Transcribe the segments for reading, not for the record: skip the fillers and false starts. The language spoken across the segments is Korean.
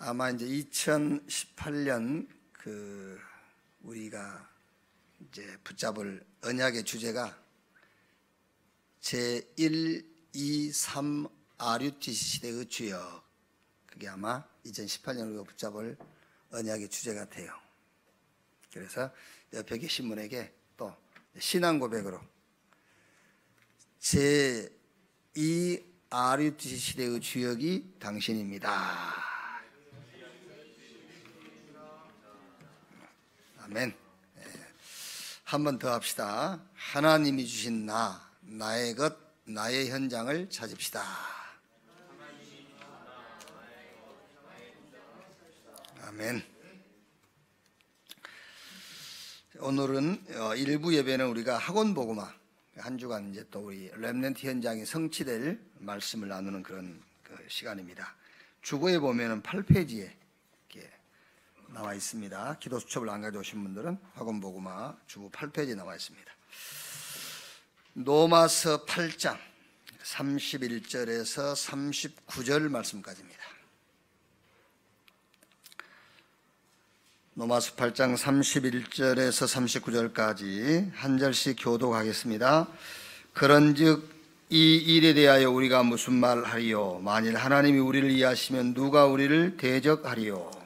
아마 이제 2018년 우리가 이제 붙잡을 언약의 주제가 제1, 2, 3 RUTC 시대의 주역, 그게 아마 2018년 우리가 붙잡을 언약의 주제 같아요. 그래서 옆에 계신 분에게 또 신앙 고백으로 제2 RUTC 시대의 주역이 당신입니다. 아멘. 한 번 더 합시다. 하나님이 주신 나의 것, 나의 현장을 찾읍시다. 아멘. 오늘은 일부 예배는 우리가 학원 복음화, 한 주간 이제 또 우리 렘넌트 현장이 성취될 말씀을 나누는 그런 시간입니다. 주보에 보면은 8페이지에 나와 있습니다. 기도 수첩을 안 가져오신 분들은 학원 복음화 주보 8페이지에 나와 있습니다. 로마서 8장 31절에서 39절 말씀까지입니다. 로마서 8장 31절에서 39절까지 한 절씩 교독하겠습니다. 그런즉 이 일에 대하여 우리가 무슨 말하리요? 만일 하나님이 우리를 이해하시면 누가 우리를 대적하리요?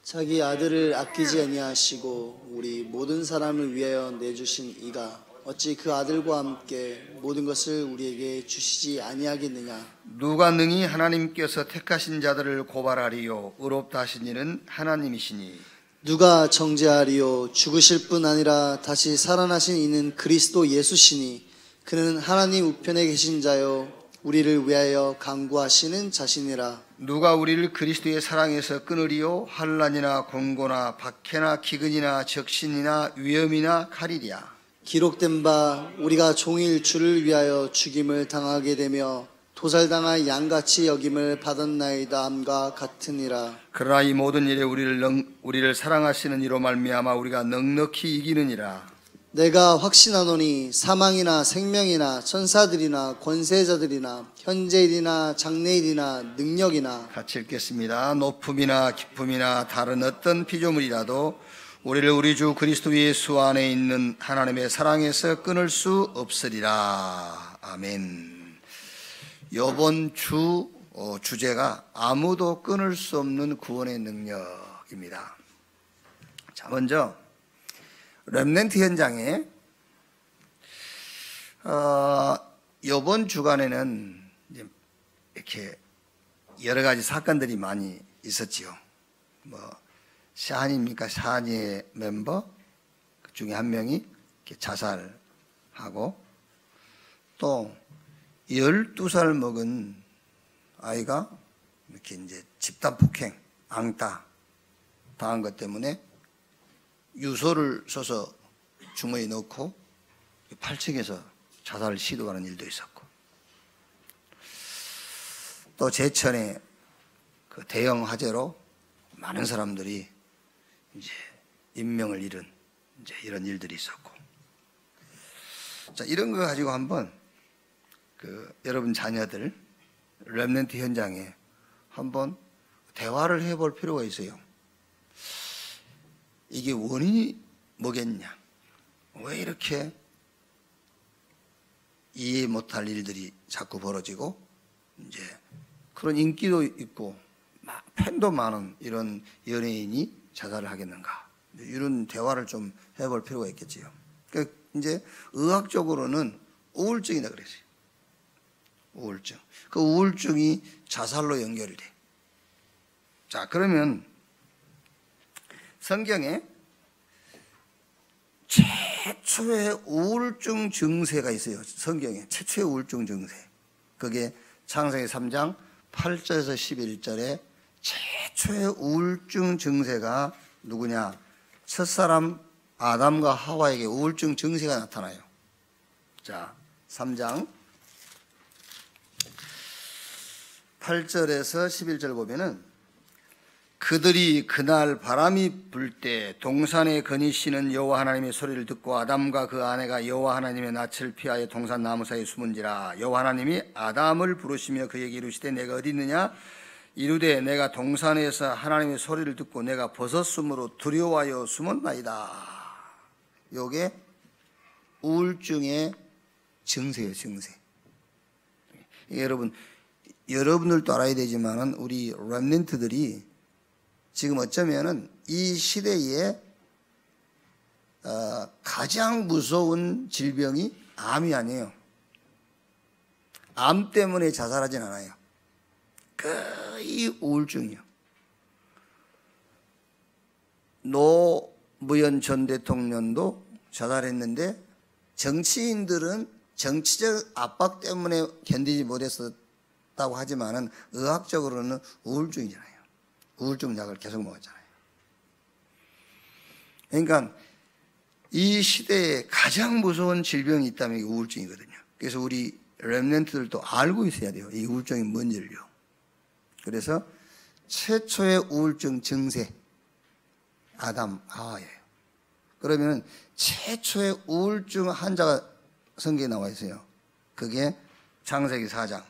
자기 아들을 아끼지 아니하시고 우리 모든 사람을 위하여 내주신 이가 어찌 그 아들과 함께 모든 것을 우리에게 주시지 아니하겠느냐? 누가 능히 하나님께서 택하신 자들을 고발하리요? 의롭다 하신 이는 하나님이시니. 누가 정죄하리요? 죽으실 뿐 아니라 다시 살아나신 이는 그리스도 예수시니. 그는 하나님 우편에 계신 자요 우리를 위하여 간구하시는 자신이라. 누가 우리를 그리스도의 사랑에서 끊으리요? 환난이나 공고나 박해나 기근이나 적신이나 위험이나 칼이랴. 기록된 바 우리가 종일 주를 위하여 죽임을 당하게 되며 도살당할 양같이 여김을 받았나이다 함과 같으니라. 그러나 이 모든 일에 우리를 사랑하시는 이로 말미암아 우리가 넉넉히 이기느니라. 내가 확신하노니 사망이나 생명이나 천사들이나 권세자들이나 현재일이나 장래일이나 능력이나. 같이 읽겠습니다. 높음이나 기쁨이나 다른 어떤 피조물이라도 우리를 우리 주 그리스도 예수 안에 있는 하나님의 사랑에서 끊을 수 없으리라. 아멘. 이번 주제가 아무도 끊을 수 없는 구원의 능력입니다. 자, 먼저 렘넌트 현장에 이번 주간에는 이렇게 여러 가지 사건들이 많이 있었지요. 샤한입니까? 샤한이의 멤버 중에 한 명이 이렇게 자살하고, 또 12살 먹은 아이가 이렇게 이제 집단 폭행, 앙따 당한 것 때문에 유서를 써서 주머니에 넣고 8층에서 자살을 시도하는 일도 있었고, 또 제천에 그 대형 화재로 많은 사람들이 이제 인명을 잃은 이제 이런 일들이 있었고, 자, 이런 거 가지고 한번 여러분 자녀들 렘넌트 현장에 한번 대화를 해볼 필요가 있어요. 이게 원인이 뭐겠냐? 왜 이렇게 이해 못할 일들이 자꾸 벌어지고, 이제 그런 인기도 있고 팬도 많은 이런 연예인이 자살을 하겠는가? 이런 대화를 좀 해볼 필요가 있겠지요. 그러니까 이제 의학적으로는 우울증이다 그랬어요. 우울증. 그 우울증이 자살로 연결이 돼. 자, 그러면 성경에 최초의 우울증 증세가 있어요. 성경에 최초의 우울증 증세. 그게 창세기 3장 8절에서 11절에 최초의 우울증 증세가 누구냐? 첫사람 아담과 하와에게 우울증 증세가 나타나요. 자, 3장 8절에서 11절 보면은 그들이 그날 바람이 불 때 동산에 거니시는 여호와 하나님의 소리를 듣고 아담과 그 아내가 여호와 하나님의 낯을 피하여 동산 나무 사이에 숨은지라. 여호와 하나님이 아담을 부르시며 그에게 이르시되 내가 어디 있느냐? 이르되 내가 동산에서 하나님의 소리를 듣고 내가 벗었으므로 두려워하여 숨었나이다. 요게 우울증의 증세예요, 증세. 여러분들도 알아야 되지만은 우리 렘넌트들이 지금 어쩌면은 이 시대에 가장 무서운 질병이 암이 아니에요. 암 때문에 자살하진 않아요. 거의 우울증이요. 노무현 전 대통령도 자살했는데 정치인들은 정치적 압박 때문에 견디지 못했었다고 하지만은 의학적으로는 우울증이잖아요. 우울증 약을 계속 먹었잖아요. 그러니까 이 시대에 가장 무서운 질병이 있다면 이게 우울증이거든요. 그래서 우리 렘넌트들도 알고 있어야 돼요. 이 우울증이 뭔지를요. 그래서 최초의 우울증 증세 아담 하와예요. 그러면 최초의 우울증 환자가 성경에 나와 있어요. 그게 창세기 4장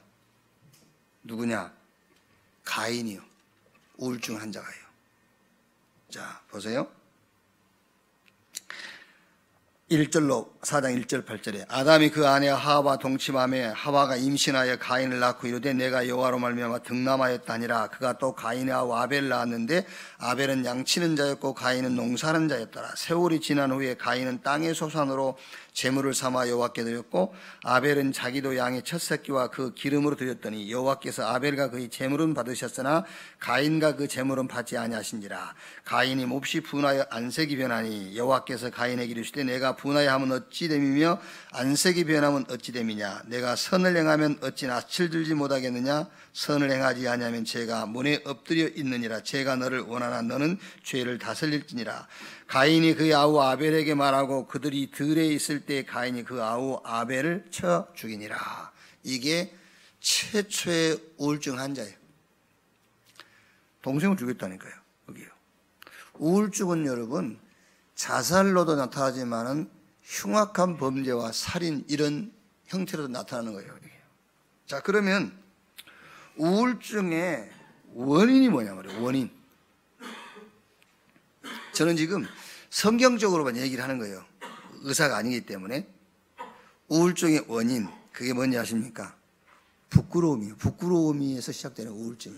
누구냐? 가인이요. 우울증 환자가요. 자, 보세요. 1절로 4장 1절 8절에 아담이 그 아내와 하와와 동침하며 하와가 임신하여 가인을 낳고 이르되 내가 여호와로 말미암아 득남하였다니라. 그가 또 가인과 아벨을 낳았는데 아벨은 양치는 자였고 가인은 농사하는 자였더라. 세월이 지난 후에 가인은 땅의 소산으로 제물을 삼아 여호와께 드렸고 아벨은 자기도 양의 첫 새끼와 그 기름으로 드렸더니 여호와께서 아벨과 그의 제물은 받으셨으나 가인과 그 제물은 받지 아니하신지라. 가인이 몹시 분하여 안색이 변하니 여호와께서 가인에게 이르시되 내가 분하여 하면 어찌 됨이며 안색이 변하면 어찌 됨이냐? 내가 선을 행하면 어찌 낯을 들지 못하겠느냐? 선을 행하지 아니하면 죄가 문에 엎드려 있느니라. 죄가 너를 원하나 너는 죄를 다스릴지니라. 가인이 그의 아우 아벨에게 말하고 그들이 들에 있을 때 가인이 그 아우 아벨을 쳐 죽이니라. 이게 최초의 우울증 환자예요. 동생을 죽였다니까요. 여기요. 우울증은 여러분 자살로도 나타나지만은 흉악한 범죄와 살인 이런 형태로도 나타나는 거예요. 자, 그러면 우울증의 원인이 뭐냐 말이에요. 원인. 저는 지금 성경적으로만 얘기를 하는 거예요. 의사가 아니기 때문에. 우울증의 원인, 그게 뭔지 아십니까? 부끄러움이에요. 부끄러움에서 시작되는 우울증이.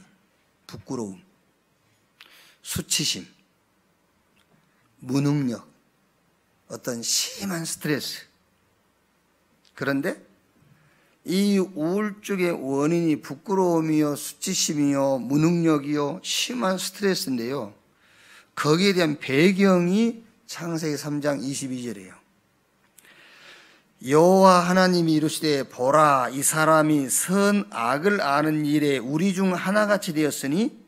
부끄러움, 수치심, 무능력, 어떤 심한 스트레스. 그런데 이 우울증의 원인이 부끄러움이요, 수치심이요, 무능력이요, 심한 스트레스인데요. 거기에 대한 배경이 창세기 3장 22절이에요. 여호와 하나님이 이르시되 보라 이 사람이 선악을 아는 일에 우리 중 하나같이 되었으니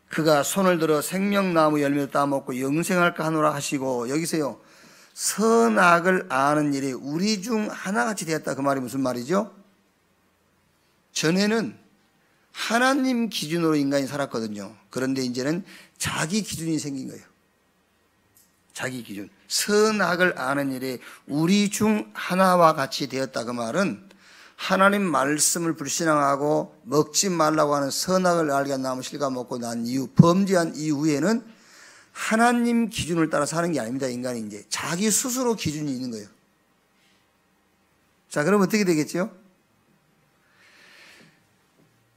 그가 손을 들어 생명나무 열매를 따먹고 영생할까 하노라 하시고, 여기서요 선악을 아는 일에 우리 중 하나같이 되었다. 그 말이 무슨 말이죠? 전에는 하나님 기준으로 인간이 살았거든요. 그런데 이제는 자기 기준이 생긴 거예요. 자기 기준. 선악을 아는 일에 우리 중 하나와 같이 되었다. 그 말은 하나님 말씀을 불신앙하고 먹지 말라고 하는 선악을 알게 한 나무 실과 먹고 난 이후, 범죄한 이후에는 하나님 기준을 따라 사는 게 아닙니다. 인간이 이제 자기 스스로 기준이 있는 거예요. 자, 그럼 어떻게 되겠죠?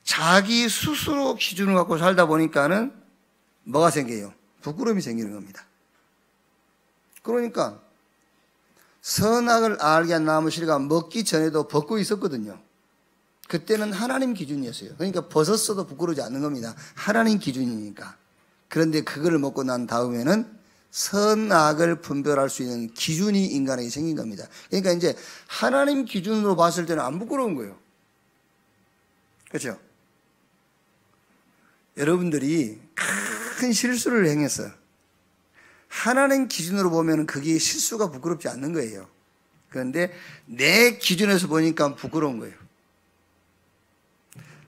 자기 스스로 기준을 갖고 살다 보니까는 뭐가 생겨요? 부끄러움이 생기는 겁니다. 그러니까 선악을 알게 한 나무 실과 먹기 전에도 벗고 있었거든요. 그때는 하나님 기준이었어요. 그러니까 벗었어도 부끄러우지 않는 겁니다. 하나님 기준이니까. 그런데 그걸 먹고 난 다음에는 선악을 분별할 수 있는 기준이 인간에게 생긴 겁니다. 그러니까 이제 하나님 기준으로 봤을 때는 안 부끄러운 거예요. 그렇죠? 여러분들이 큰 실수를 행했어. 하나님 기준으로 보면 그게 실수가 부끄럽지 않는 거예요. 그런데 내 기준에서 보니까 부끄러운 거예요.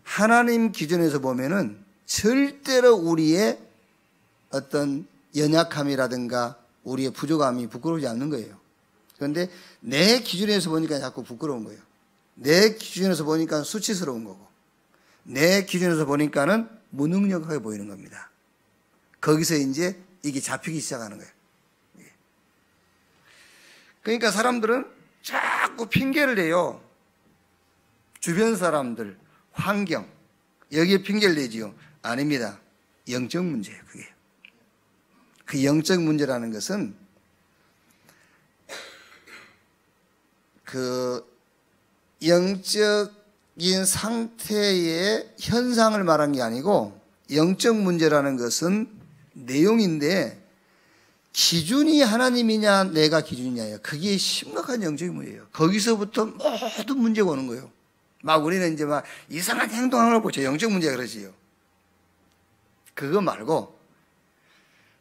하나님 기준에서 보면은 절대로 우리의 어떤 연약함이라든가 우리의 부족함이 부끄러우지 않는 거예요. 그런데 내 기준에서 보니까 자꾸 부끄러운 거예요. 내 기준에서 보니까 수치스러운 거고, 내 기준에서 보니까는 무능력하게 보이는 겁니다. 거기서 이제 이게 잡히기 시작하는 거예요. 그러니까 사람들은 자꾸 핑계를 대요. 주변 사람들, 환경, 여기에 핑계를 내지요. 아닙니다. 영적 문제예요, 그게. 그 영적 문제라는 것은 그 영적인 상태의 현상을 말한 게 아니고, 영적 문제라는 것은 내용인데 기준이 하나님이냐 내가 기준이냐예요. 그게 심각한 영적인 문제예요. 거기서부터 모든 문제가 오는 거예요. 막 우리는 이제 막 이상한 행동하는 걸 보죠. 영적 문제가 그러지요. 그거 말고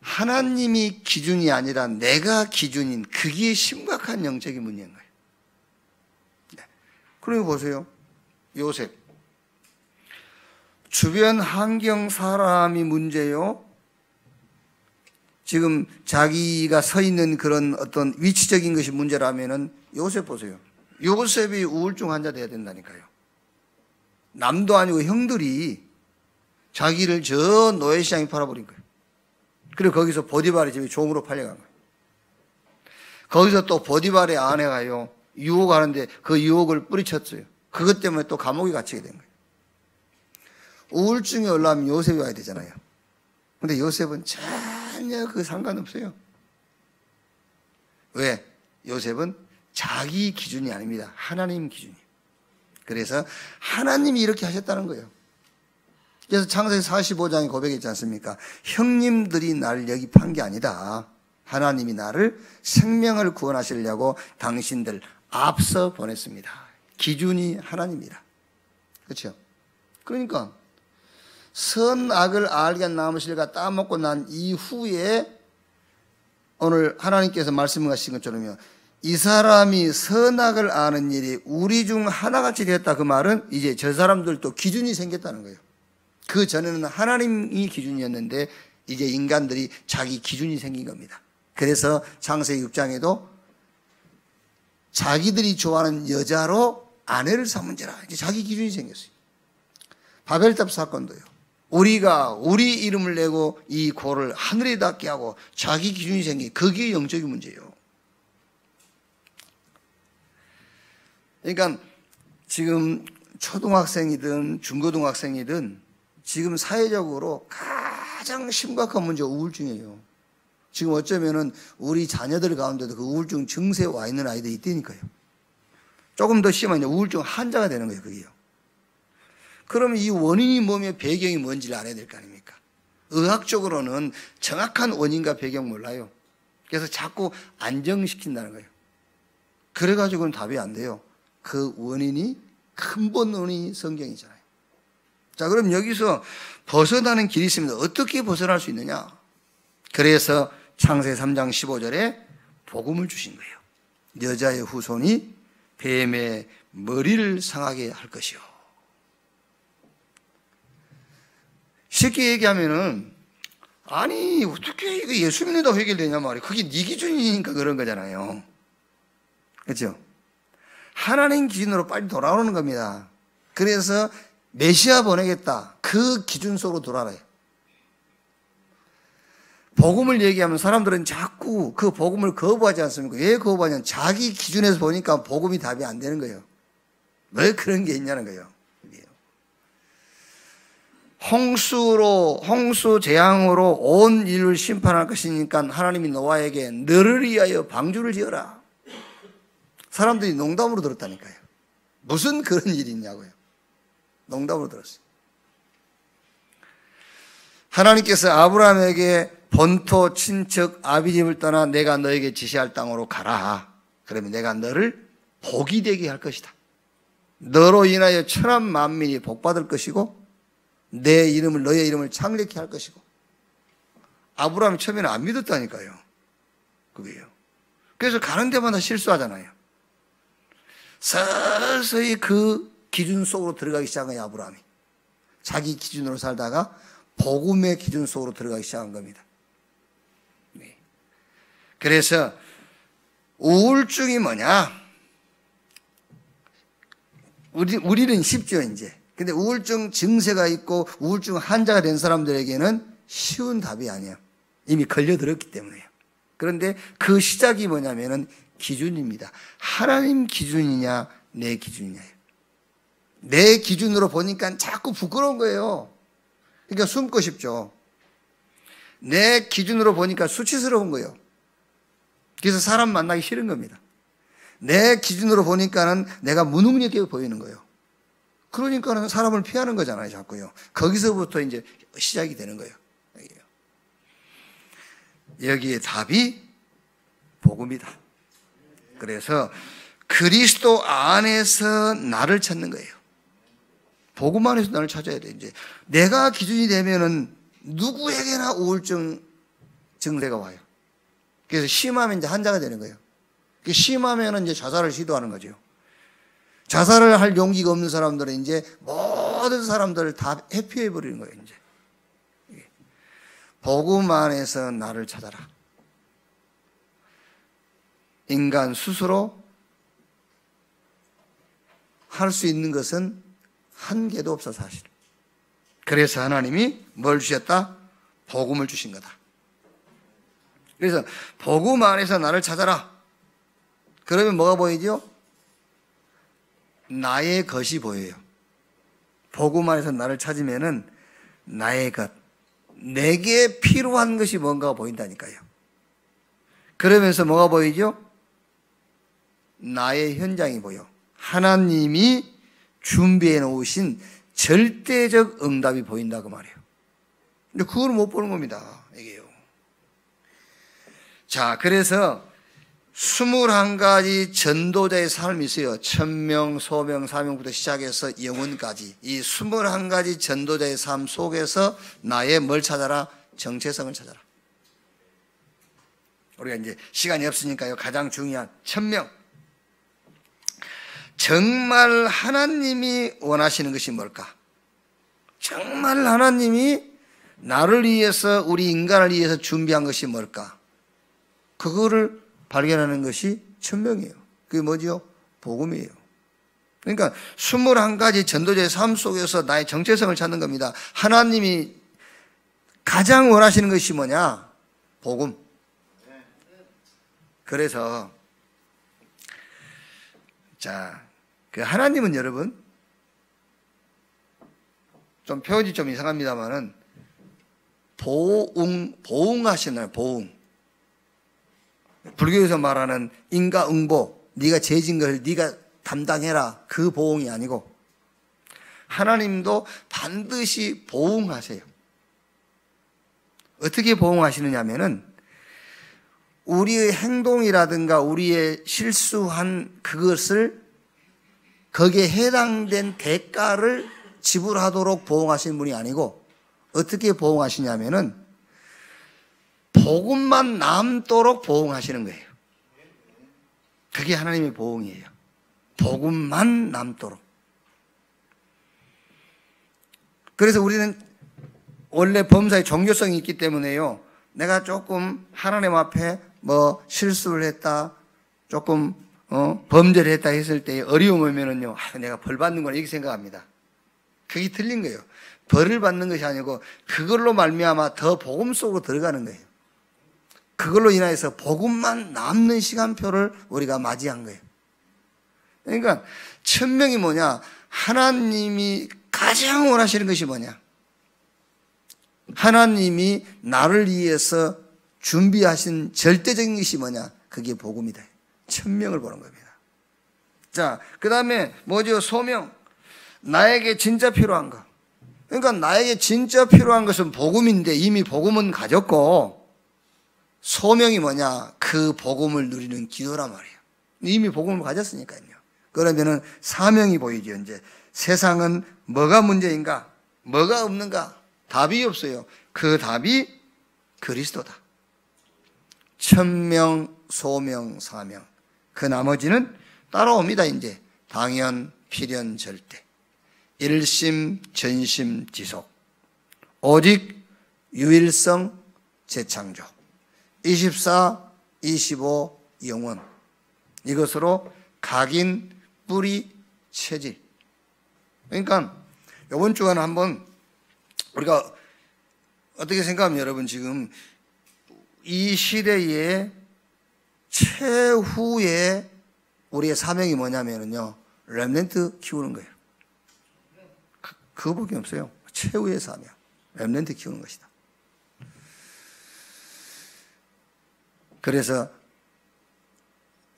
하나님이 기준이 아니라 내가 기준인, 그게 심각한 영적인 문제인 거예요. 네. 그러고 보세요. 요셉. 주변 환경 사람이 문제요. 지금 자기가 서 있는 그런 어떤 위치적인 것이 문제라면은 요셉 보세요. 요셉이 우울증 환자 돼야 된다니까요. 남도 아니고 형들이 자기를 저 노예시장에 팔아버린 거예요. 그리고 거기서 보디발의 집에 종으로 팔려간 거예요. 거기서 또 보디발의 아내가요, 유혹하는데 그 유혹을 뿌리쳤어요. 그것 때문에 또 감옥에 갇히게 된 거예요. 우울증이 올라오면 요셉이 와야 되잖아요. 근데 요셉은 전혀 그 상관없어요. 왜? 요셉은 자기 기준이 아닙니다. 하나님 기준이에요. 그래서 하나님이 이렇게 하셨다는 거예요. 그래서 창세기 45장에 고백했지 않습니까? 형님들이 나를 여기 판 게 아니다. 하나님이 나를 생명을 구원하시려고 당신들 앞서 보냈습니다. 기준이 하나님이다. 그렇죠? 그러니까 선악을 알게 한 나무 실과 따먹고 난 이후에 오늘 하나님께서 말씀하신 것처럼요, 이 사람이 선악을 아는 일이 우리 중 하나같이 되었다. 그 말은 이제 저 사람들도 기준이 생겼다는 거예요. 그 전에는 하나님이 기준이었는데 이제 인간들이 자기 기준이 생긴 겁니다. 그래서 창세기 6장에도 자기들이 좋아하는 여자로 아내를 삼은지라, 이제 자기 기준이 생겼어요. 바벨탑 사건도요. 우리가 우리 이름을 내고 이 고를 하늘에 닿게 하고 자기 기준이 생긴, 그게 영적인 문제예요. 그러니까 지금 초등학생이든 중고등학생이든 지금 사회적으로 가장 심각한 문제가 우울증이에요. 지금 어쩌면은 우리 자녀들 가운데도 그 우울증 증세에 와 있는 아이들이 있다니까요. 조금 더 심하면 우울증 환자가 되는 거예요, 그게요. 그러면 이 원인이 뭐며 배경이 뭔지를 알아야 될 거 아닙니까? 의학적으로는 정확한 원인과 배경 몰라요. 그래서 자꾸 안정시킨다는 거예요. 그래가지고는 답이 안 돼요. 그 원인이, 근본 원인이 성경이잖아요. 자, 그럼 여기서 벗어나는 길이 있습니다. 어떻게 벗어날 수 있느냐? 그래서 창세기 3장 15절에 복음을 주신 거예요. 여자의 후손이 뱀의 머리를 상하게 할 것이요. 쉽게 얘기하면은, 아니 어떻게 이거 예수 믿는다고 해결되냐 말이에요. 그게 네 기준이니까 그런 거잖아요. 그렇죠? 하나님 기준으로 빨리 돌아오는 겁니다. 그래서 메시아 보내겠다, 그 기준 속으로 돌아와요. 복음을 얘기하면 사람들은 자꾸 그 복음을 거부하지 않습니까? 왜 거부하냐면 자기 기준에서 보니까 복음이 답이 안 되는 거예요. 왜 그런 게 있냐는 거예요. 홍수 재앙으로 온 인류를 심판할 것이니까 하나님이 노아에게 너를 위하여 방주를 지어라. 사람들이 농담으로 들었다니까요. 무슨 그런 일이 있냐고요. 농담으로 들었어요. 하나님께서 아브라함에게 본토 친척 아비집을 떠나 내가 너에게 지시할 땅으로 가라. 그러면 내가 너를 복이 되게 할 것이다. 너로 인하여 천한 만민이 복받을 것이고 내 이름을, 너의 이름을 창렬케 할 것이고 아브라함이 처음에는 안 믿었다니까요. 그게요. 그래서 가는 데마다 실수하잖아요. 서서히 그 기준 속으로 들어가기 시작한 거예요, 아브라함이. 자기 기준으로 살다가 복음의 기준 속으로 들어가기 시작한 겁니다. 네. 그래서 우울증이 뭐냐? 우리는 쉽죠, 이제. 근데 우울증 증세가 있고 우울증 환자가 된 사람들에게는 쉬운 답이 아니에요. 이미 걸려들었기 때문에요. 그런데 그 시작이 뭐냐면은 기준입니다. 하나님 기준이냐, 내 기준이냐. 내 기준으로 보니까 자꾸 부끄러운 거예요. 그러니까 숨고 싶죠. 내 기준으로 보니까 수치스러운 거예요. 그래서 사람 만나기 싫은 겁니다. 내 기준으로 보니까는 내가 무능력해 보이는 거예요. 그러니까는 사람을 피하는 거잖아요, 자꾸요. 거기서부터 이제 시작이 되는 거예요. 여기에 답이 복음이다. 그래서 그리스도 안에서 나를 찾는 거예요. 복음 안에서 나를 찾아야 돼. 이제 내가 기준이 되면은 누구에게나 우울증 증세가 와요. 그래서 심하면 이제 환자가 되는 거예요. 심하면 이제 자살을 시도하는 거죠. 자살을 할 용기가 없는 사람들은 이제 모든 사람들을 다 회피해 버리는 거예요, 이제. 복음 안에서 나를 찾아라. 인간 스스로 할 수 있는 것은 한 개도 없어, 사실. 그래서 하나님이 뭘 주셨다? 복음을 주신 거다. 그래서 복음 안에서 나를 찾아라. 그러면 뭐가 보이죠? 나의 것이 보여요. 복음 안에서 나를 찾으면은 나의 것, 내게 필요한 것이 뭔가 보인다니까요. 그러면서 뭐가 보이죠? 나의 현장이 보여. 하나님이 준비해 놓으신 절대적 응답이 보인다고 말이에요. 근데 그걸 못 보는 겁니다, 이게요. 자, 그래서 21가지 전도자의 삶이 있어요. 천명, 소명, 사명부터 시작해서 영혼까지. 이 21가지 전도자의 삶 속에서 나의 뭘 찾아라? 정체성을 찾아라. 우리가 이제 시간이 없으니까요. 가장 중요한 천명. 정말 하나님이 원하시는 것이 뭘까? 정말 하나님이 나를 위해서, 우리 인간을 위해서 준비한 것이 뭘까? 그거를 발견하는 것이 천명이에요. 그게 뭐지요? 복음이에요. 그러니까 21가지 전도자의 삶 속에서 나의 정체성을 찾는 겁니다. 하나님이 가장 원하시는 것이 뭐냐? 복음. 그래서 자, 그 하나님은 여러분 좀 표현이 좀 이상합니다만은 보응하시나요? 보응. 불교에서 말하는 인과응보, 네가 죄진 걸 네가 담당해라, 그 보응이 아니고 하나님도 반드시 보응하세요. 어떻게 보응하시느냐 하면은 우리의 행동이라든가 우리의 실수한 그것을 거기에 해당된 대가를 지불하도록 보응하시는 분이 아니고 어떻게 보응하시냐면은 복음만 남도록 보응하시는 거예요. 그게 하나님의 보응이에요. 복음만 남도록. 그래서 우리는 원래 범사에 종교성이 있기 때문에요. 내가 조금 하나님 앞에 뭐 실수를 했다, 조금 범죄를 했다 했을 때 어려움 오면은요, 내가 벌 받는 거나 이렇게 생각합니다. 그게 틀린 거예요. 벌을 받는 것이 아니고 그걸로 말미암아 더 복음 속으로 들어가는 거예요. 그걸로 인해서 복음만 남는 시간표를 우리가 맞이한 거예요. 그러니까 천명이 뭐냐? 하나님이 가장 원하시는 것이 뭐냐? 하나님이 나를 위해서 준비하신 절대적인 것이 뭐냐? 그게 복음이다. 천명을 보는 겁니다. 자, 그 다음에 뭐죠? 소명. 나에게 진짜 필요한 거. 그러니까 나에게 진짜 필요한 것은 복음인데 이미 복음은 가졌고, 소명이 뭐냐? 그 복음을 누리는 기도란 말이에요. 이미 복음을 가졌으니까요. 그러면은 사명이 보이죠. 이제 세상은 뭐가 문제인가? 뭐가 없는가? 답이 없어요. 그 답이 그리스도다. 천명, 소명, 사명. 그 나머지는 따라옵니다. 이제 당연, 필연, 절대. 일심, 전심, 지속. 오직 유일성, 재창조. 24, 25, 영원. 이것으로 각인, 뿌리, 체질. 그러니까 이번 주간에 한번 우리가 어떻게 생각하면 여러분 지금 이 시대의 최후의 우리의 사명이 뭐냐면요, 렘넌트 키우는 거예요. 그거밖에 없어요. 최후의 사명, 렘넌트 키우는 것이다. 그래서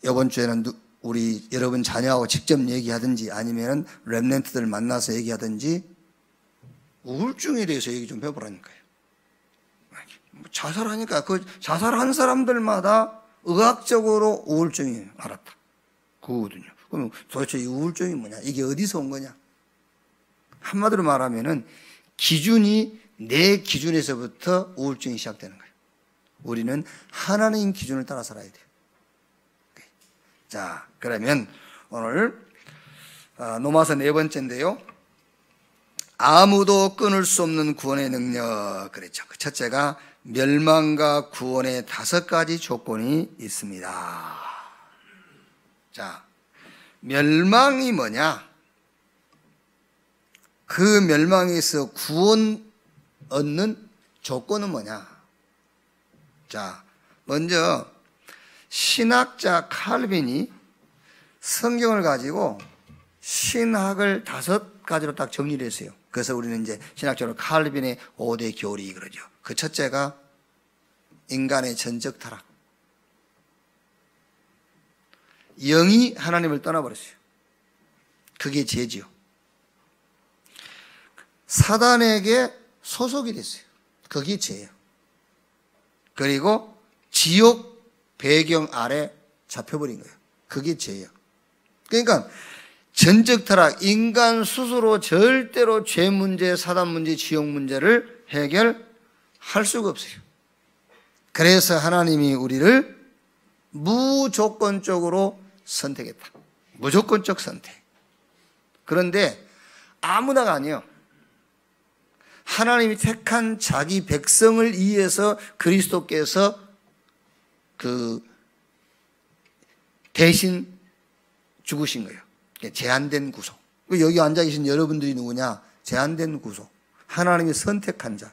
이번 주에는 우리 여러분 자녀하고 직접 얘기하든지 아니면 렘넌트들 만나서 얘기하든지 우울증에 대해서 얘기 좀 해보라니까요. 자살하니까 그 자살한 사람들마다 의학적으로 우울증이 알았다. 그거거든요. 그럼 도대체 이 우울증이 뭐냐? 이게 어디서 온 거냐? 한마디로 말하면은 기준이 내 기준에서부터 우울증이 시작되는 거예요. 우리는 하나님 기준을 따라 살아야 돼요. 자, 그러면 오늘 노마서 네 번째인데요. 아무도 끊을 수 없는 구원의 능력 그랬죠. 그 첫째가 멸망과 구원의 5가지 조건이 있습니다. 자, 멸망이 뭐냐? 그 멸망에서 구원 얻는 조건은 뭐냐? 자, 먼저 신학자 칼빈이 성경을 가지고 신학을 5가지로 딱 정리를 했어요. 그래서 우리는 이제 신학적으로 칼빈의 5대 교리 그러죠. 그 첫째가 인간의 전적 타락. 영이 하나님을 떠나버렸어요. 그게 죄지요. 사단에게 소속이 됐어요. 그게 죄예요. 그리고 지옥 배경 아래 잡혀버린 거예요. 그게 죄예요. 그러니까 전적 타락, 인간 스스로 절대로 죄 문제, 사단 문제, 지옥 문제를 해결할 수가 없어요. 그래서 하나님이 우리를 무조건적으로 선택했다. 무조건적 선택. 그런데 아무나가 아니에요. 하나님이 택한 자기 백성을 위해서 그리스도께서 대신 죽으신 거예요. 제한된 구속. 여기 앉아 계신 여러분들이 누구냐? 제한된 구속. 하나님이 선택한 자.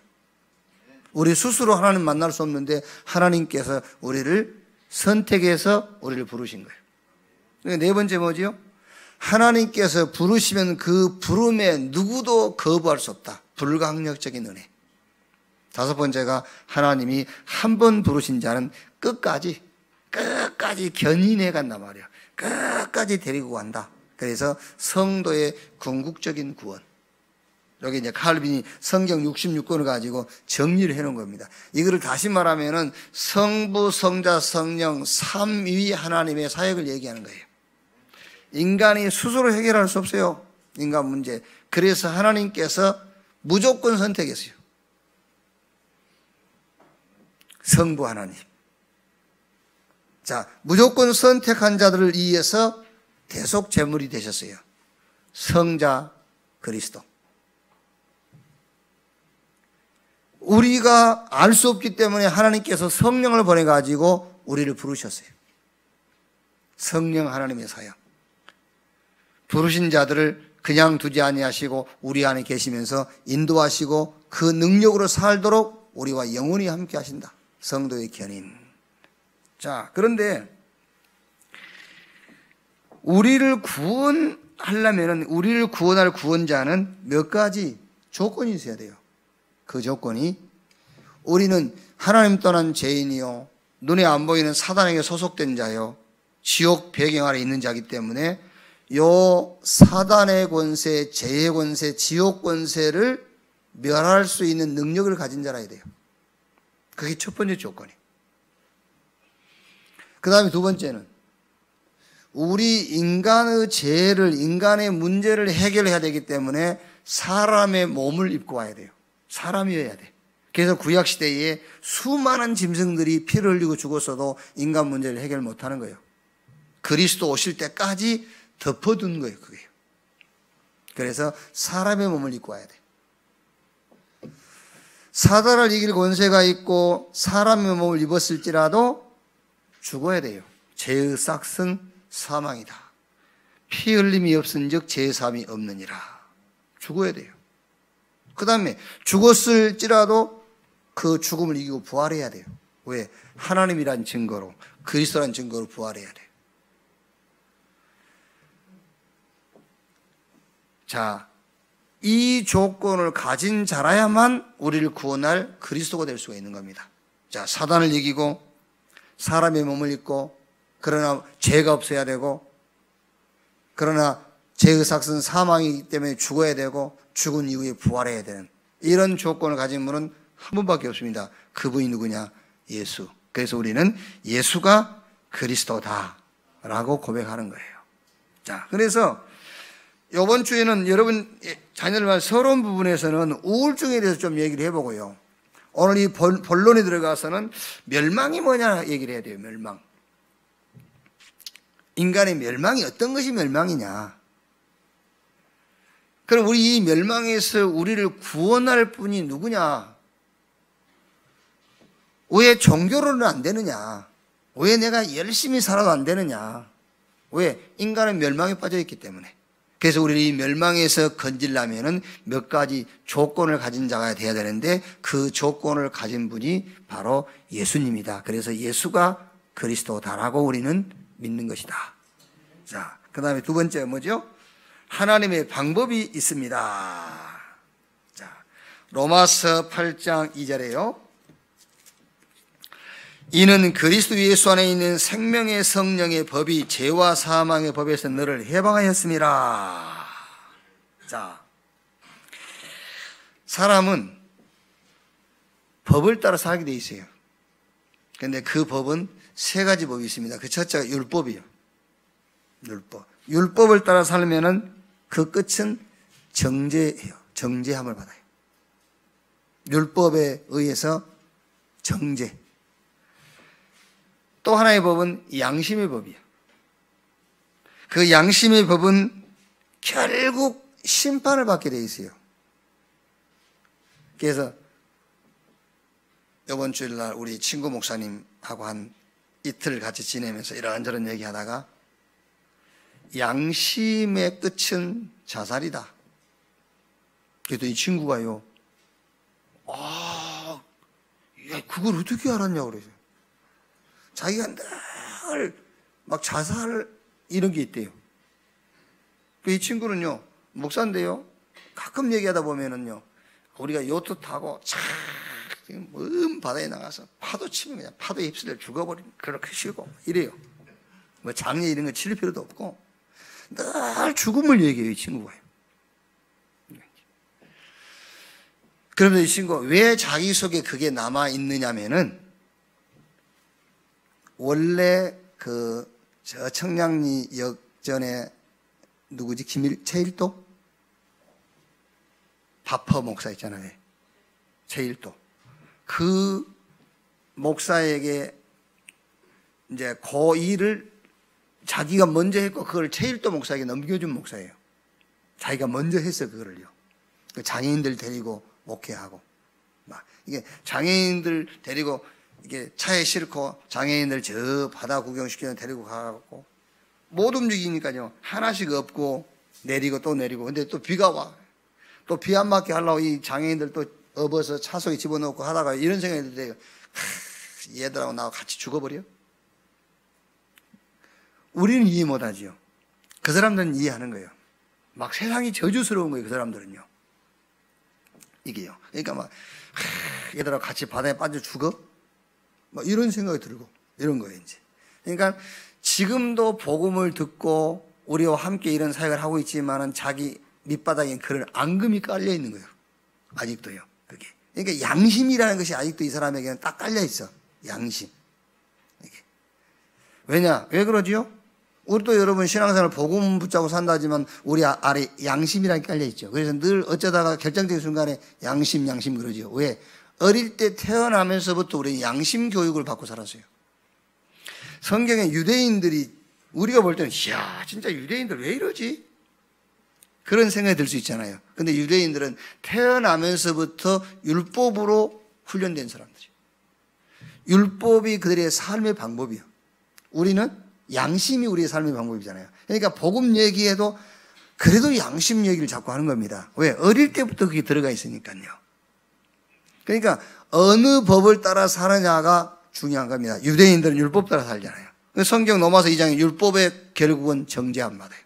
우리 스스로 하나님 만날 수 없는데 하나님께서 우리를 선택해서 우리를 부르신 거예요. 네 번째 뭐지요? 하나님께서 부르시면 그 부름에 누구도 거부할 수 없다. 불가항력적인 은혜. 5번째가 하나님이 한 번 부르신 자는 끝까지 견인해 간단 말이에요. 끝까지 데리고 간다. 그래서 성도의 궁극적인 구원. 여기 이제 칼빈이 성경 66권을 가지고 정리를 해 놓은 겁니다. 이거를 다시 말하면은 성부, 성자, 성령 삼위 하나님의 사역을 얘기하는 거예요. 인간이 스스로 해결할 수 없어요. 인간 문제. 그래서 하나님께서 무조건 선택했어요. 성부 하나님. 자, 무조건 선택한 자들을 위해서 대속 제물이 되셨어요. 성자 그리스도. 우리가 알 수 없기 때문에 하나님께서 성령을 보내가지고 우리를 부르셨어요. 성령 하나님의 사역. 부르신 자들을 그냥 두지 아니하시고 우리 안에 계시면서 인도하시고 그 능력으로 살도록 우리와 영원히 함께 하신다. 성도의 견인. 자, 그런데 우리를 구원하려면 우리를 구원할 구원자는 몇 가지 조건이 있어야 돼요. 그 조건이 우리는 하나님 떠난 죄인이요, 눈에 안 보이는 사단에게 소속된 자요, 지옥 배경 아래 있는 자이기 때문에 요 사단의 권세, 죄의 권세, 지옥 권세를 멸할 수 있는 능력을 가진 자라야 돼요. 그게 첫 번째 조건이에요. 그 다음에 두 번째는 우리 인간의 죄를, 인간의 문제를 해결해야 되기 때문에 사람의 몸을 입고 와야 돼요. 사람이어야 돼. 그래서 구약 시대에 수많은 짐승들이 피를 흘리고 죽었어도 인간 문제를 해결 못하는 거예요. 그리스도 오실 때까지 덮어둔 거예요. 그게요. 그래서 사람의 몸을 입고 와야 돼. 사단을 이길 권세가 있고 사람의 몸을 입었을지라도 죽어야 돼요. 죄의 싹슨 사망이다. 피 흘림이 없은즉 죄 사함이 없느니라. 죽어야 돼요. 그 다음에 죽었을지라도 그 죽음을 이기고 부활해야 돼요. 왜? 하나님이란 증거로, 그리스도란 증거로 부활해야 돼요. 자, 이 조건을 가진 자라야만 우리를 구원할 그리스도가 될 수가 있는 겁니다. 자, 사단을 이기고 사람의 몸을 입고 그러나 죄가 없어야 되고 그러나 죄의 삭은 사망이기 때문에 죽어야 되고 죽은 이후에 부활해야 되는 이런 조건을 가진 분은 한 분밖에 없습니다. 그분이 누구냐? 예수. 그래서 우리는 예수가 그리스도다라고 고백하는 거예요. 자, 그래서 이번 주에는 여러분 자녀들과 서러운 부분에서는 우울증에 대해서 좀 얘기를 해보고요. 오늘 이 본론에 들어가서는 멸망이 뭐냐 얘기를 해야 돼요. 멸망. 인간의 멸망이 어떤 것이 멸망이냐. 그럼 우리 이 멸망에서 우리를 구원할 분이 누구냐? 왜 종교로는 안 되느냐? 왜 내가 열심히 살아도 안 되느냐? 왜? 인간은 멸망에 빠져 있기 때문에. 그래서 우리 이 멸망에서 건지려면은 몇 가지 조건을 가진 자가 돼야 되는데 그 조건을 가진 분이 바로 예수님이다. 그래서 예수가 그리스도다라고 우리는 믿는 것이다. 자, 그 다음에 두 번째 뭐죠? 하나님의 방법이 있습니다. 자, 로마서 8장 2절에요. 이는 그리스도 예수 안에 있는 생명의 성령의 법이 죄와 사망의 법에서 너를 해방하였습니다. 자, 사람은 법을 따라 살게 돼 있어요. 그런데 그 법은 세 가지 법이 있습니다. 그 첫째가 율법이요. 율법. 율법을 따라 살면은 그 끝은 정죄예요. 정죄함을 받아요. 율법에 의해서 정죄. 또 하나의 법은 양심의 법이에요. 그 양심의 법은 결국 심판을 받게 돼 있어요. 그래서 이번 주일날 우리 친구 목사님하고 한 이틀 같이 지내면서 이런저런 얘기하다가 양심의 끝은 자살이다. 그래도 이 친구가요, 그걸 어떻게 알았냐고 그러죠. 자기가 늘 막 자살 이런 게 있대요. 이 친구는요, 목사인데요, 가끔 얘기하다 보면은요, 우리가 요트 타고 먼 바다에 나가서 파도 치면 그냥 파도에 휩쓸려 죽어버리면 그렇게 쉬고 이래요. 뭐 장례 이런 거 치를 필요도 없고 늘 죽음을 얘기해요, 이 친구가. 그러면서 이 친구가 왜 자기 속에 그게 남아 있느냐면은 원래 저 청량리 역전에 누구지? 최일도? 바퍼 목사 있잖아요. 최일도. 그 목사에게 이제 그 일을 자기가 먼저 했고 그걸 최일도 목사에게 넘겨준 목사예요. 자기가 먼저 했어, 그거를요. 그 장애인들 데리고 목회하고. 막 이게 장애인들 데리고 이게 차에 싣고 장애인들 저 바다 구경시키는 데리고 가고 못 움직이니까요. 하나씩 업고 내리고 또 내리고. 근데 또 비가 와. 또 비 안 맞게 하려고 이 장애인들 또 업어서 차 속에 집어넣고 하다가 이런 생각이 들어요. 얘들하고 나하고 같이 죽어버려? 우리는 이해 못하지요. 그 사람들은 이해하는 거예요. 막 세상이 저주스러운 거예요, 그 사람들은요. 이게요. 그러니까 막 얘들하고 같이 바다에 빠져 죽어? 막 이런 생각이 들고 이런 거예요, 이제. 그러니까 지금도 복음을 듣고 우리와 함께 이런 사역을 하고 있지만은 자기 밑바닥에 그런 앙금이 깔려 있는 거예요. 아직도요. 그게. 그러니까 양심이라는 것이 아직도 이 사람에게는 딱 깔려 있어. 양심. 이게. 왜냐? 왜 그러지요? 우리도 여러분 신앙생활 복음 붙잡고 산다지만 우리 아래 양심이라는 게 깔려 있죠. 그래서 늘 어쩌다가 결정적인 순간에 양심 그러죠. 왜? 어릴 때 태어나면서부터 우리는 양심 교육을 받고 살았어요. 성경에 유대인들이 우리가 볼 때는 이야 진짜 유대인들 왜 이러지? 그런 생각이 들 수 있잖아요. 근데 유대인들은 태어나면서부터 율법으로 훈련된 사람들이에요. 율법이 그들의 삶의 방법이에요. 우리는 양심이 우리의 삶의 방법이잖아요. 그러니까 복음 얘기해도 그래도 양심 얘기를 자꾸 하는 겁니다. 왜? 어릴 때부터 그게 들어가 있으니까요. 그러니까 어느 법을 따라 사느냐가 중요한 겁니다. 유대인들은 율법 따라 살잖아요. 성경 로마서 2장에 율법의 결국은 정죄함 받아요.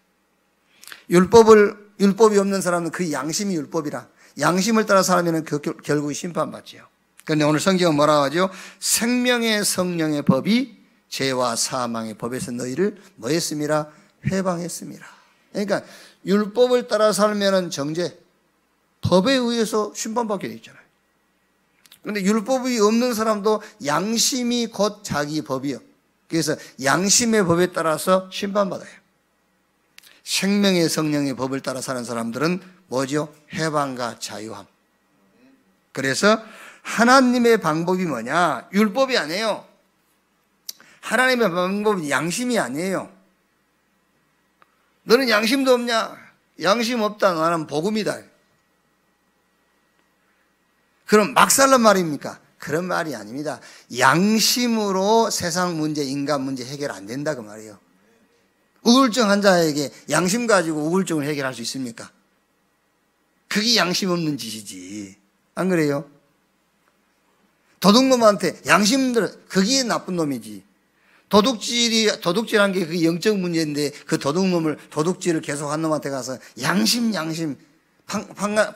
율법이 없는 사람은 그 양심이 율법이라 양심을 따라 살면 결국 심판받지요. 그런데 오늘 성경은 뭐라고 하죠? 생명의 성령의 법이 죄와 사망의 법에서 너희를 뭐 했습니다? 회방했습니다. 그러니까 율법을 따라 살면은 정죄, 법에 의해서 심판받게 돼 있잖아요. 그런데 율법이 없는 사람도 양심이 곧 자기 법이요. 그래서 양심의 법에 따라서 심판받아요. 생명의 성령의 법을 따라 사는 사람들은 뭐죠? 해방과 자유함. 그래서 하나님의 방법이 뭐냐? 율법이 아니에요. 하나님의 방법은 양심이 아니에요. 너는 양심도 없냐? 양심 없다. 나는 복음이다. 그럼 막 살란 말입니까? 그런 말이 아닙니다. 양심으로 세상 문제, 인간 문제 해결 안 된다 그 말이에요. 우울증 환자에게 양심 가지고 우울증을 해결할 수 있습니까? 그게 양심 없는 짓이지. 안 그래요? 도둑놈한테 양심들 그게 나쁜 놈이지. 도둑질한 게 그게 영적 문제인데 그 도둑질을 계속 한 놈한테 가서 양심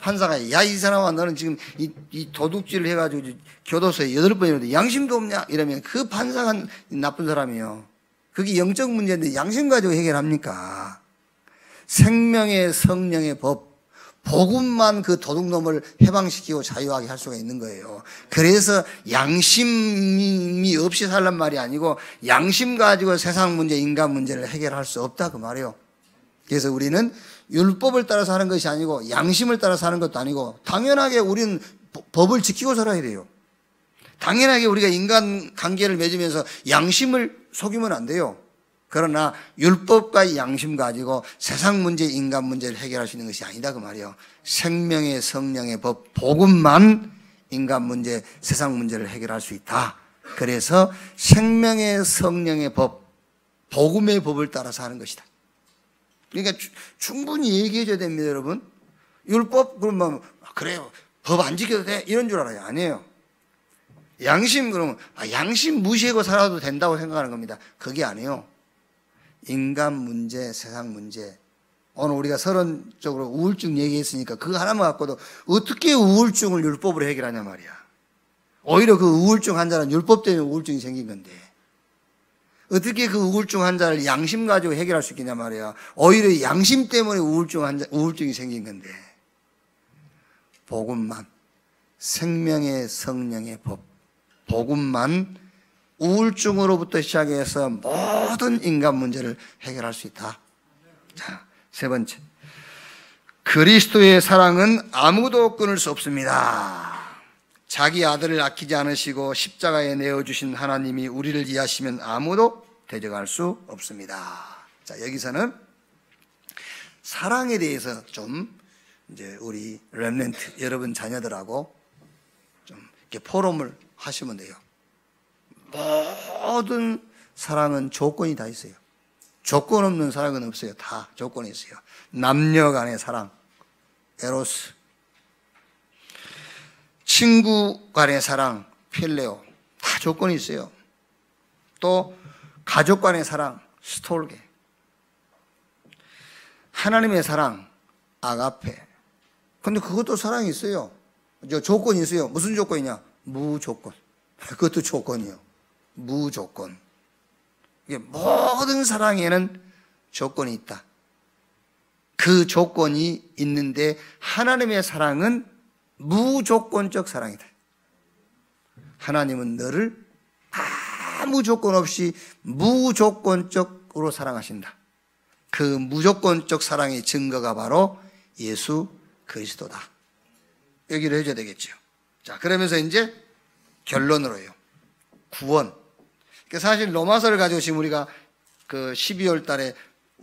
판사가 야 이 사람아 너는 지금 이 도둑질을 해가지고 교도소에 8번이라도 양심도 없냐 이러면 그 판사가 나쁜 사람이에요. 그게 영적 문제인데 양심 가지고 해결합니까? 생명의 성령의 법 복음만 그 도둑놈을 해방시키고 자유하게 할 수가 있는 거예요. 그래서 양심이 없이 살란 말이 아니고 양심 가지고 세상 문제, 인간 문제를 해결할 수 없다 그 말이에요. 그래서 우리는 율법을 따라서 하는 것이 아니고 양심을 따라서 하는 것도 아니고 당연하게 우리는 법을 지키고 살아야 돼요. 당연하게 우리가 인간 관계를 맺으면서 양심을 속이면 안 돼요. 그러나 율법과 양심 가지고 세상 문제, 인간 문제를 해결할 수 있는 것이 아니다 그 말이에요. 생명의 성령의 법, 복음만 인간 문제, 세상 문제를 해결할 수 있다. 그래서 생명의 성령의 법, 복음의 법을 따라서 하는 것이다. 그러니까 충분히 얘기해 줘야 됩니다, 여러분. 율법 그러면 그래요. 법 안 지켜도 돼 이런 줄 알아요. 아니에요. 양심 그러면 양심 무시하고 살아도 된다고 생각하는 겁니다. 그게 아니에요. 인간 문제, 세상 문제. 오늘 우리가 서론적으로 우울증 얘기했으니까 그거 하나만 갖고도 어떻게 우울증을 율법으로 해결하냐 말이야. 오히려 그 우울증 환자는 율법 때문에 우울증이 생긴 건데 어떻게 그 우울증 환자를 양심 가지고 해결할 수 있겠냐 말이야. 오히려 양심 때문에 우울증이 생긴 건데 복음만 생명의 성령의 법 복음만 우울증으로부터 시작해서 모든 인간 문제를 해결할 수 있다. 자, 세 번째. 그리스도의 사랑은 아무도 끊을 수 없습니다. 자기 아들을 아끼지 않으시고 십자가에 내어주신 하나님이 우리를 이해하시면 아무도 대적할 수 없습니다. 자, 여기서는 사랑에 대해서 좀 이제 우리 렘넌트 여러분 자녀들하고 좀 이렇게 포럼을 하시면 돼요. 모든 사랑은 조건이 다 있어요. 조건 없는 사랑은 없어요. 다 조건이 있어요. 남녀 간의 사랑, 에로스. 친구 간의 사랑, 필레오. 다 조건이 있어요. 또 가족 간의 사랑, 스톨게. 하나님의 사랑, 아가페. 근데 그것도 사랑이 있어요. 조건이 있어요. 무슨 조건이냐? 무조건. 그것도 조건이요. 무조건. 이게 모든 사랑에는 조건이 있다. 그 조건이 있는데 하나님의 사랑은 무조건적 사랑이다. 하나님은 너를 아무 조건 없이 무조건적으로 사랑하신다. 그 무조건적 사랑의 증거가 바로 예수 그리스도다. 여기를 해줘야 되겠죠. 자, 그러면서 이제 결론으로요. 구원. 그러니까 사실 로마서를 가지고 지금 우리가 그 12월 달에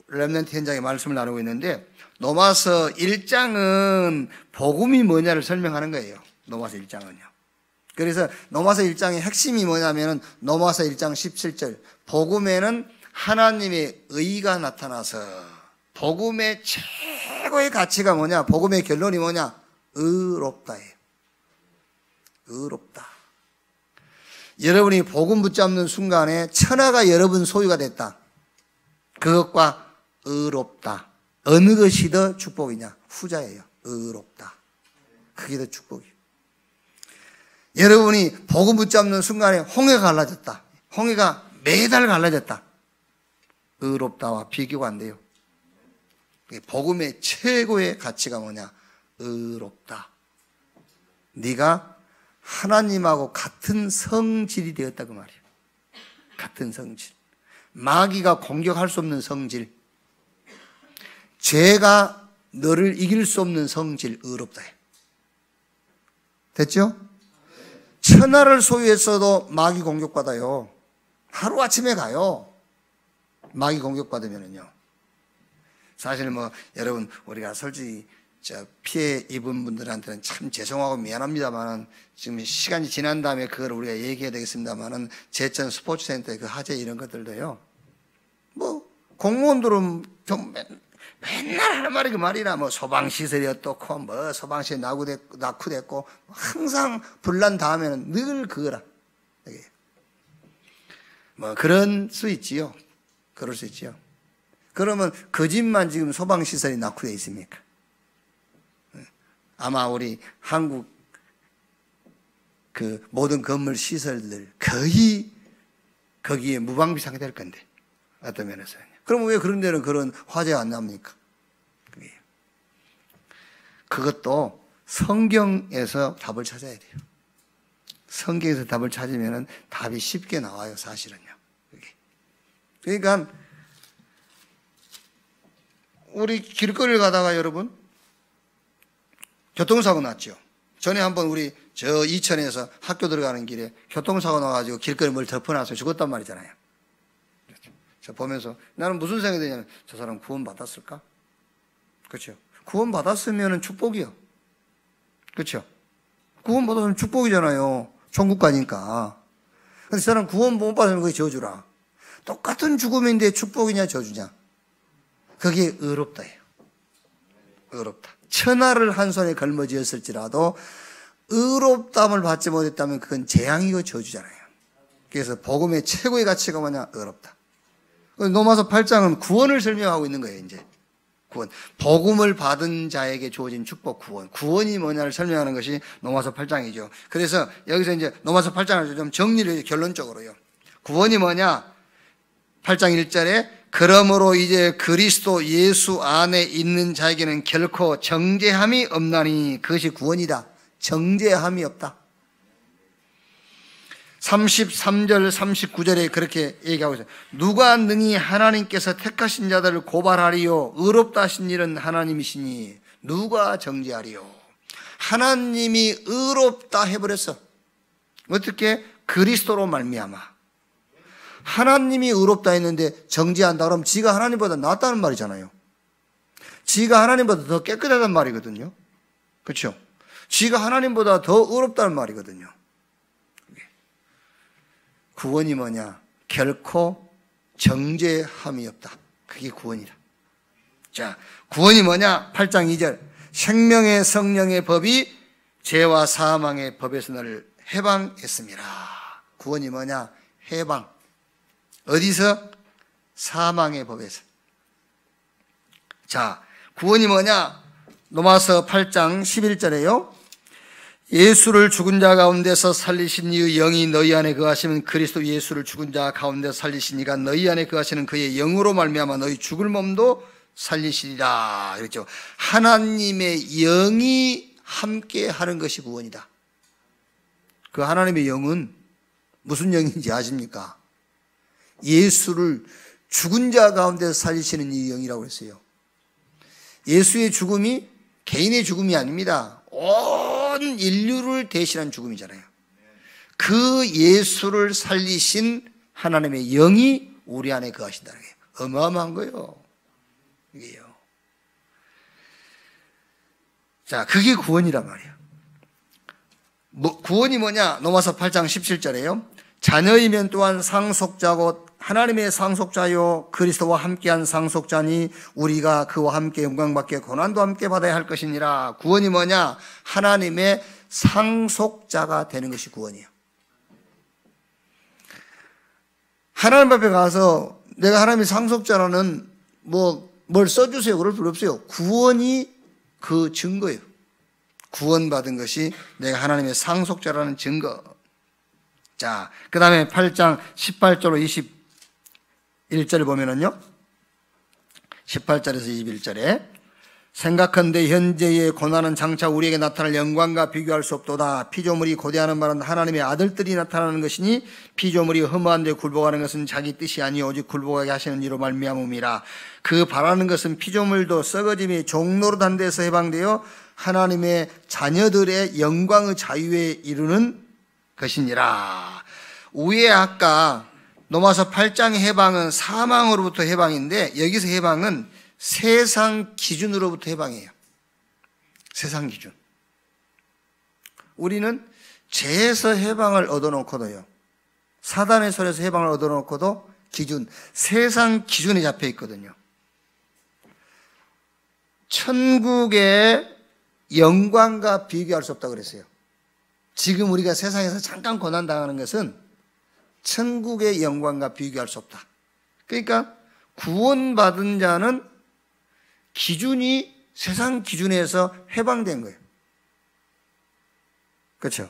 렘넌트 현장에 말씀을 나누고 있는데, 로마서 1장은 복음이 뭐냐를 설명하는 거예요. 로마서 1장은요. 그래서 로마서 1장의 핵심이 뭐냐면은 로마서 1장 17절. 복음에는 하나님의 의가 나타나서, 복음의 최고의 가치가 뭐냐? 복음의 결론이 뭐냐? 의롭다예요. 의롭다. 여러분이 복음 붙잡는 순간에 천하가 여러분 소유가 됐다. 그것과 의롭다. 어느 것이 더 축복이냐? 후자예요. 의롭다. 그게 더 축복이에요. 여러분이 복음 붙잡는 순간에 홍해가 갈라졌다. 홍해가 매달 갈라졌다. 의롭다와 비교가 안 돼요. 복음의 최고의 가치가 뭐냐? 의롭다. 네가 하나님하고 같은 성질이 되었다 그 말이에요. 같은 성질. 마귀가 공격할 수 없는 성질. 죄가 너를 이길 수 없는 성질. 의롭다. 됐죠? 천하를 소유했어도 마귀 공격받아요. 하루아침에 가요. 마귀 공격받으면은요. 사실 뭐 여러분 우리가 솔직히 피해 입은 분들한테는 참 죄송하고 미안합니다만은 지금 시간이 지난 다음에 그걸 우리가 얘기해야 되겠습니다만은 제천 스포츠센터의 그 화재 이런 것들도요. 뭐 공무원들은 맨날 하는 말이 그 말이나 뭐 소방시설이 어떻고 뭐 소방시설이 낙후됐고 항상 불난 다음에는 늘 그거라. 뭐 그런 수 있지요. 그럴 수 있지요. 그러면 그 집만 지금 소방시설이 낙후되어 있습니까? 아마 우리 한국 그 모든 건물 시설들 거의 거기에 무방비 상태일 건데, 어떤 면에서요. 그러면 왜 그런 데는 그런 화재가 안 납니까? 그것도 성경에서 답을 찾아야 돼요. 성경에서 답을 찾으면 답이 쉽게 나와요, 사실은요. 그러니까 우리 길거리를 가다가 여러분 교통사고 났죠. 전에 한번 우리 저 이천에서 학교 들어가는 길에 교통사고 나가지고 길거리 뭘 덮어놔서 죽었단 말이잖아요. 저 보면서 나는 무슨 생각이 드냐면 저 사람 구원 받았을까? 그렇죠. 구원 받았으면 축복이요. 그렇죠. 구원 받았으면 축복이잖아요. 천국 가니까. 근데 저 사람 구원 못 받으면 그게 저주라. 똑같은 죽음인데 축복이냐 저주냐? 그게 의롭다예요. 의롭다. 천하를 한 손에 걸머쥐었을지라도 의롭담을 받지 못했다면 그건 재앙이고 저주잖아요. 그래서 복음의 최고의 가치가 뭐냐? 의롭다. 로마서 8장은 구원을 설명하고 있는 거예요. 이제 구원, 복음을 받은 자에게 주어진 축복, 구원이 뭐냐를 설명하는 것이 로마서 8장이죠. 그래서 여기서 이제 로마서 8장을 좀 정리를 결론적으로요. 구원이 뭐냐? 8장 1절에 그러므로 이제 그리스도 예수 안에 있는 자에게는 결코 정죄함이 없나니, 그것이 구원이다. 정죄함이 없다. 33절 39절에 그렇게 얘기하고 있어요. 누가 능히 하나님께서 택하신 자들을 고발하리요? 의롭다 하신 일은 하나님이시니 누가 정죄하리요? 하나님이 의롭다 해버렸어. 어떻게? 그리스도로 말미암아. 하나님이 의롭다 했는데 정죄한다 그러면 지가 하나님보다 낫다는 말이잖아요. 지가 하나님보다 더 깨끗하다는 말이거든요. 그렇죠? 지가 하나님보다 더 의롭다는 말이거든요. 구원이 뭐냐? 결코 정죄함이 없다. 그게 구원이다. 자, 구원이 뭐냐? 8장 2절. 생명의 성령의 법이 죄와 사망의 법에서 너를 해방했습니다. 구원이 뭐냐? 해방. 어디서? 사망의 법에서. 자, 구원이 뭐냐? 로마서 8장 11절에요. 예수를 죽은 자 가운데서 살리신 이의 영이 너희 안에 거하시면 그리스도 예수를 죽은 자 가운데서 살리신 이가 너희 안에 거하시는 그의 영으로 말미암아 너희 죽을 몸도 살리시리라. 그렇죠. 하나님의 영이 함께 하는 것이 구원이다. 그 하나님의 영은 무슨 영인지 아십니까? 예수를 죽은 자 가운데서 살리시는 이 영이라고 했어요. 예수의 죽음이 개인의 죽음이 아닙니다. 온 전 인류를 대신한 죽음이잖아요. 그 예수를 살리신 하나님의 영이 우리 안에 거하신다는 게 어마어마한 거예요. 이게요. 자, 그게 구원이란 말이에요. 구원이 뭐냐? 로마서 8장 17절에요. 자녀이면 또한 상속자고 하나님의 상속자요 그리스도와 함께한 상속자니 우리가 그와 함께 영광받게 고난도 함께 받아야 할 것이니라. 구원이 뭐냐? 하나님의 상속자가 되는 것이 구원이에요. 하나님 앞에 가서 내가 하나님의 상속자라는 뭘 써주세요 그럴 필요 없어요. 구원이 그 증거예요. 구원받은 것이 내가 하나님의 상속자라는 증거. 자, 그 다음에 8장 18절로 21절 보면은요, 18절에서 21절에 생각한데 현재의 고난은 장차 우리에게 나타날 영광과 비교할 수 없도다. 피조물이 고대하는 말은 하나님의 아들들이 나타나는 것이니 피조물이 허무한 데 굴복하는 것은 자기 뜻이 아니요 오직 굴복하게 하시는 이로 말미암음이라. 그 바라는 것은 피조물도 썩어짐이 종노릇한 데서 해방되어 하나님의 자녀들의 영광의 자유에 이르는 것이니라. 위에 아까 로마서 8장의 해방은 사망으로부터 해방인데 여기서 해방은 세상 기준으로부터 해방이에요. 세상 기준. 우리는 죄에서 해방을 얻어놓고도요, 사단의 손에서 해방을 얻어놓고도 기준, 세상 기준에 잡혀 있거든요. 천국의 영광과 비교할 수 없다고 그랬어요. 지금 우리가 세상에서 잠깐 고난당하는 것은 천국의 영광과 비교할 수 없다. 그러니까 구원받은 자는 기준이 세상 기준에서 해방된 거예요. 그렇죠?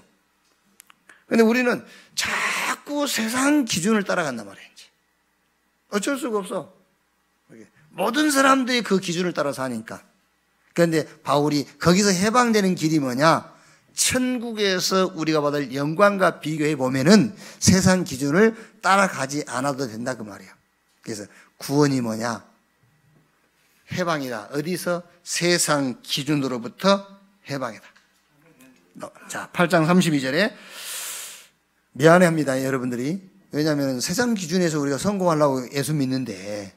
근데 우리는 자꾸 세상 기준을 따라간단 말이에요. 어쩔 수가 없어. 모든 사람들이 그 기준을 따라서 하니까. 그런데 바울이 거기서 해방되는 길이 뭐냐? 천국에서 우리가 받을 영광과 비교해 보면은 세상 기준을 따라가지 않아도 된다 그 말이에요. 그래서 구원이 뭐냐? 해방이다. 어디서? 세상 기준으로부터 해방이다. 자, 8장 32절에 미안해합니다, 여러분들이. 왜냐하면 세상 기준에서 우리가 성공하려고 예수 믿는데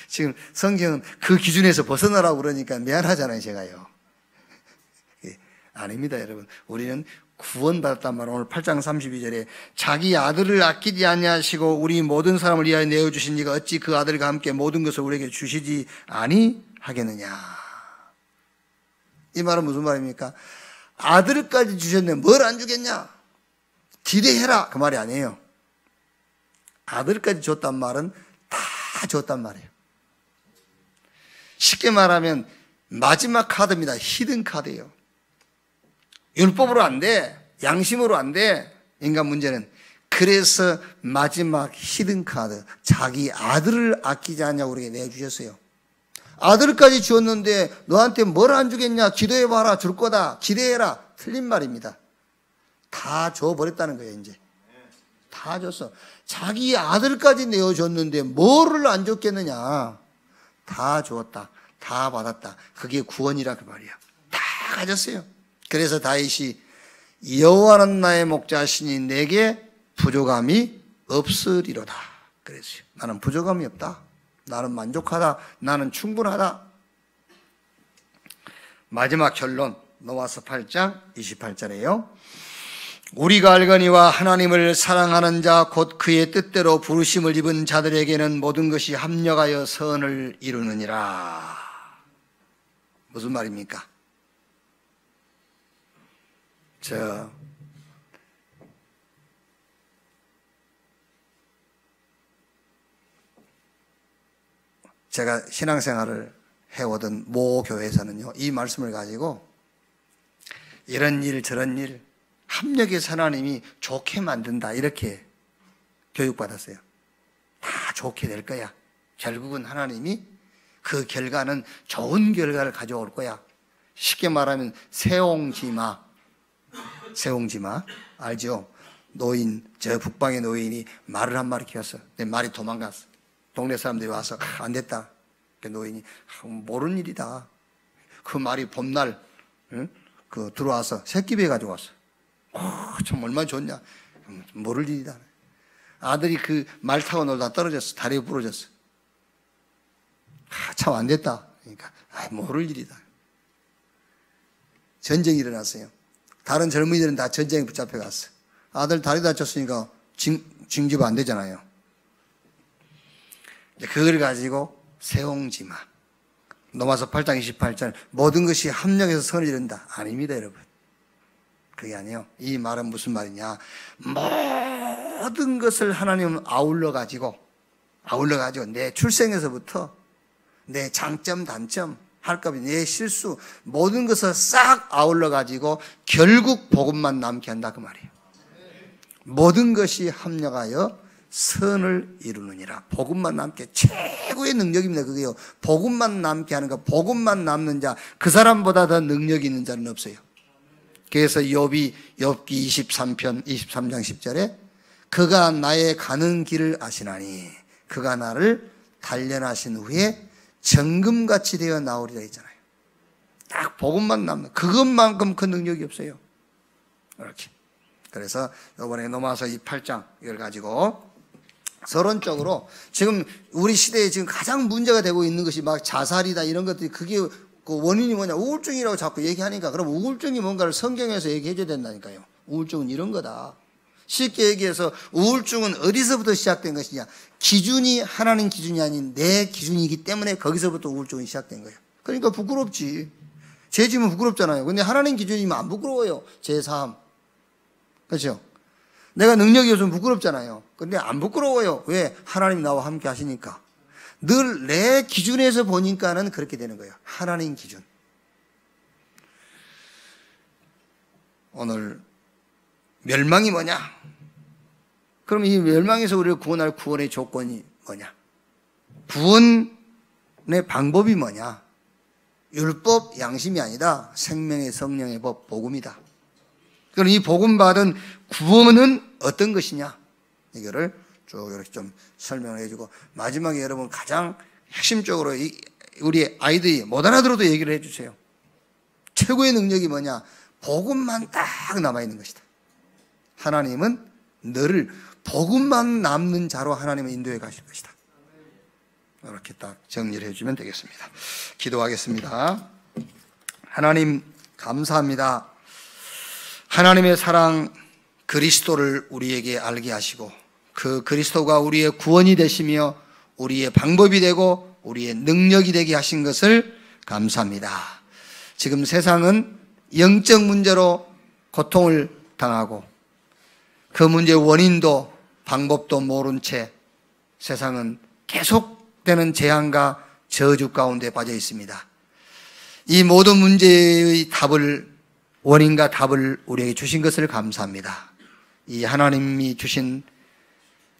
지금 성경은 그 기준에서 벗어나라고 그러니까 미안하잖아요, 제가요. 아닙니다, 여러분. 우리는 구원받았단 말은 오늘 8장 32절에 자기 아들을 아끼지 아니하시고 우리 모든 사람을 위하여 내어주신 이가 어찌 그 아들과 함께 모든 것을 우리에게 주시지 아니하겠느냐. 이 말은 무슨 말입니까? 아들까지 주셨는데 뭘 안 주겠냐? 기대해라 그 말이 아니에요. 아들까지 줬단 말은 다 줬단 말이에요. 쉽게 말하면 마지막 카드입니다. 히든 카드예요. 율법으로 안 돼. 양심으로 안 돼. 인간 문제는. 그래서 마지막 히든 카드, 자기 아들을 아끼지 않냐고 우리에게 내주셨어요. 아들까지 주었는데 너한테 뭘 안 주겠냐? 기도해봐라. 줄 거다. 기대해라. 틀린 말입니다. 다 줘버렸다는 거예요, 이제. 다 줬어. 자기 아들까지 내어줬는데 뭐를 안 줬겠느냐? 다 주었다. 다 받았다. 그게 구원이라 그 말이야. 다 가졌어요. 그래서 다윗이 여호와는 나의 목자시니 내게 부족함이 없으리로다 그랬어요. 나는 부족함이 없다. 나는 만족하다. 나는 충분하다. 마지막 결론 로마서 8장 28절에요. 우리가 알거니와 하나님을 사랑하는 자 곧 그의 뜻대로 부르심을 입은 자들에게는 모든 것이 합력하여 선을 이루느니라. 무슨 말입니까? 제가 신앙생활을 해오던 모 교회에서는요, 이 말씀을 가지고 이런 일 저런 일 합력해서 하나님이 좋게 만든다 이렇게 교육받았어요. 다 좋게 될 거야. 결국은 하나님이 그 결과는 좋은 결과를 가져올 거야. 쉽게 말하면 세옹지마 알죠? 노인, 저 북방의 노인이 말을 한 마리 키웠어. 근데 말이 도망갔어. 동네 사람들이 와서 안 됐다. 그 노인이 모르는 일이다. 그 말이 봄날 응? 그 들어와서 새끼배 가지고 왔어. 참 얼마나 좋냐. 모를 일이다. 아들이 그 말 타고 놀다 떨어졌어. 다리가 부러졌어. 참 안 됐다. 그러니까 모를 일이다. 전쟁이 일어났어요. 다른 젊은이들은 다 전쟁에 붙잡혀 갔어. 아들 다리 다쳤으니까 징집 안 되잖아요. 그걸 가지고 세옹지마. 로마서 8장 28절 모든 것이 합력해서 선을 이룬다. 아닙니다, 여러분. 그게 아니에요. 이 말은 무슨 말이냐. 모든 것을 하나님은 아울러 가지고 내 출생에서부터 내 장점, 단점, 할까봐 내 실수 모든 것을 싹 아울러 가지고 결국 복음만 남게 한다 그 말이에요. 모든 것이 합력하여 선을 이루느니라. 복음만 남게 최고의 능력입니다. 그게요. 복음만 남게 하는 거. 복음만 남는 자, 그 사람보다 더 능력이 있는 자는 없어요. 그래서 욥기 23장 10절에 그가 나의 가는 길을 아시나니 그가 나를 단련하신 후에 정금같이 되어 나오리라 했잖아요. 딱 복음만 남는, 그것만큼 큰 능력이 없어요. 이렇게. 그래서 이번에 로마서 이 8장 이걸 가지고 서론적으로 지금 우리 시대에 지금 가장 문제가 되고 있는 것이 막 자살이다 이런 것들이 그게 그 원인이 뭐냐, 우울증이라고 자꾸 얘기하니까 그럼 우울증이 뭔가를 성경에서 얘기해 줘야 된다니까요. 우울증은 이런 거다. 쉽게 얘기해서 우울증은 어디서부터 시작된 것이냐, 기준이 하나님 기준이 아닌 내 기준이기 때문에 거기서부터 우울증이 시작된 거예요. 그러니까 부끄럽지. 죄 지면 부끄럽잖아요. 근데 하나님 기준이면 안 부끄러워요. 제 삶. 그렇죠? 내가 능력이 없으면 부끄럽잖아요. 근데 안 부끄러워요. 왜? 하나님이 나와 함께 하시니까. 늘 내 기준에서 보니까는 그렇게 되는 거예요. 하나님 기준. 오늘 멸망이 뭐냐? 그럼 이 멸망에서 우리를 구원할 구원의 조건이 뭐냐? 구원의 방법이 뭐냐? 율법, 양심이 아니다. 생명의 성령의 법, 복음이다. 그럼 이 복음 받은 구원은 어떤 것이냐? 이거를 쭉 이렇게 좀 설명을 해주고, 마지막에 여러분 가장 핵심적으로 우리 아이들이 못 알아들어도 얘기를 해주세요. 최고의 능력이 뭐냐? 복음만 딱 남아있는 것이다. 하나님은 너를 복음만 남는 자로 하나님은 인도해 가실 것이다. 이렇게 딱 정리를 해주면 되겠습니다. 기도하겠습니다. 하나님 감사합니다. 하나님의 사랑 그리스도를 우리에게 알게 하시고 그 그리스도가 우리의 구원이 되시며 우리의 방법이 되고 우리의 능력이 되게 하신 것을 감사합니다. 지금 세상은 영적 문제로 고통을 당하고 그 문제의 원인도 방법도 모른 채 세상은 계속되는 재앙과 저주 가운데 빠져 있습니다. 이 모든 문제의 답을, 원인과 답을 우리에게 주신 것을 감사합니다. 이 하나님이 주신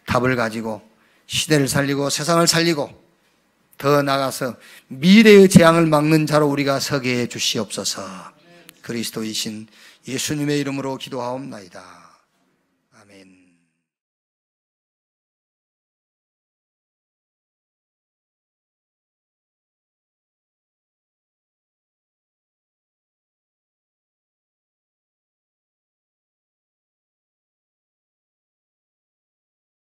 답을 가지고 시대를 살리고 세상을 살리고 더 나아가서 미래의 재앙을 막는 자로 우리가 서게 해 주시옵소서. 그리스도이신 예수님의 이름으로 기도하옵나이다. 아멘.